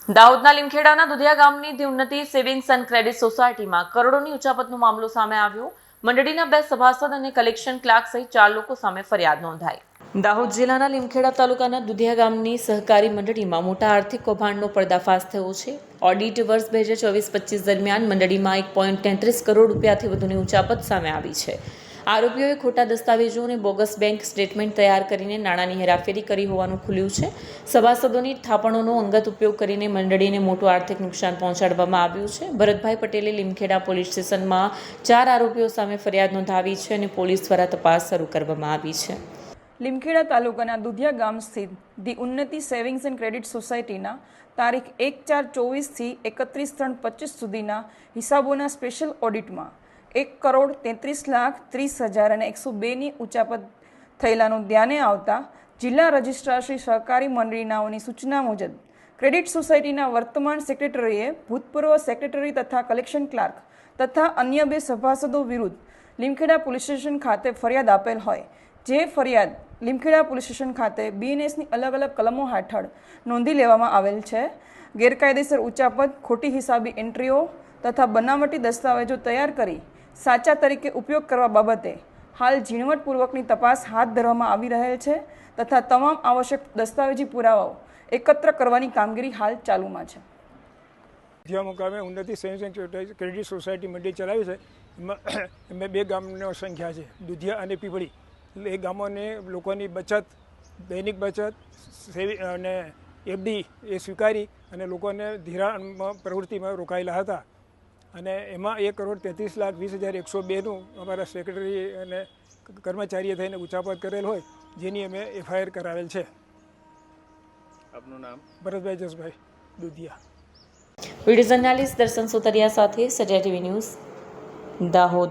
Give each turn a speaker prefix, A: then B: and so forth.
A: દાહોદના લીમખેડાના દુધિયા ગામની ધી ઉન્નતિ સેવિંગ્સ એન્ડ ક્રેડિટ સોસાયટીમાં કરોડોની ઉચાપતનો મામલો સામે આવ્યો। મંડળીના 2 સભાસદ અને કલેક્શન ક્લાર્ક સહિત 4 લોકો સામે ફરિયાદ નોંધાઈ। દાહોદ જિલ્લાના લીમખેડા તાલુકાના દુધિયા ગામની સહકારી મંડળીમાં મોટા આર્થિક કૌભાંડનો પર્દાફાશ થયો છે। ઓડિટ વર્ષ 2024-25 દરમિયાન મંડળીમાં 1.33 કરોડ રૂપિયાથી વધુની ઉચાપત સામે આવી છે। આરોપીઓએ ખોટા દસ્તાવેજો અને બોગસ બેંક સ્ટેટમેન્ટ તૈયાર કરીને નાણાંની હેરાફેરી કરી હોવાનું ખુલ્યું છે। સભાસદોની થાપણોનો અંગત ઉપયોગ કરીને મંડળીને મોટું આર્થિક નુકસાન પહોંચાડવામાં આવ્યું છે। ભરતભાઈ પટેલે લીમખેડા પોલીસ સ્ટેશનમાં 4 આરોપીઓ સામે ફરિયાદ નોંધાવી છે અને પોલીસ દ્વારા તપાસ શરૂ કરવામાં આવી છે।
B: લીમખેડા તાલુકાના દુધિયા ગામ સ્થિત ધી ઉન્નતિ સેવિંગ્સ એન્ડ ક્રેડિટ સોસાયટીના તારીખ 1/4/24 થી 31/3/25 સુધીના હિસાબોના સ્પેશિયલ ઓડિટમાં 1,33,30,102ની ઉચાપત થયેલાનું ધ્યાને આવતા જિલ્લા રજિસ્ટ્રાર શ્રી સહકારી મંડળીનાઓની સૂચના મુજબ ક્રેડિટ સોસાયટીના વર્તમાન સેક્રેટરીએ ભૂતપૂર્વ સેક્રેટરી તથા કલેક્શન ક્લાર્ક તથા અન્ય 2 સભાસદો વિરુદ્ધ લીમખેડા પોલીસ સ્ટેશન ખાતે ફરિયાદ આપેલ હોય, જે ફરિયાદ લીમખેડા પોલીસ સ્ટેશન ખાતે BNSની અલગ અલગ કલમો હેઠળ નોંધી લેવામાં આવેલ છે। ગેરકાયદેસર ઉચાપત, ખોટી હિસાબી એન્ટ્રીઓ તથા બનાવટી દસ્તાવેજો તૈયાર કરી સાચા તરીકે ઉપયોગ કરવા બાબતે હાલ ઝીણવટપૂર્વકની તપાસ હાથ ધરવામાં આવી રહેલ છે તથા તમામ આવશ્યક દસ્તાવેજી પુરાવાઓ એકત્ર કરવાની કામગીરી હાલ ચાલુમાં છે।
C: દુધિયા મુકામે ઉન્નતિ સેવિંગ્સ એન્ડ ક્રેડિટ સોસાયટી મંડળી ચલાવી છે। એમાં 2 ગામની સંખ્યા છે, દુધિયા અને પીપળી। એટલે એ ગામોને લોકોની બચત, દૈનિક બચત અને FD એ સ્વીકારી અને લોકોને ધિરાણમાં પ્રવૃત્તિમાં રોકાયેલા હતા અને એમાં 1,33,20,102નું અમારા સેક્રેટરી અને કર્મચારીએ થઈને ઉચાપત કરેલ હોય, જેની અમે FIR કરાવેલ છે।
D: આપનું નામ?
C: ભરતભાઈ જસભાઈ, દુધિયા।
A: વિડીયો જર્નાલિસ્ટ દર્શન સોતરિયા સાથે સજા TV ન્યૂઝ, દાહોદ।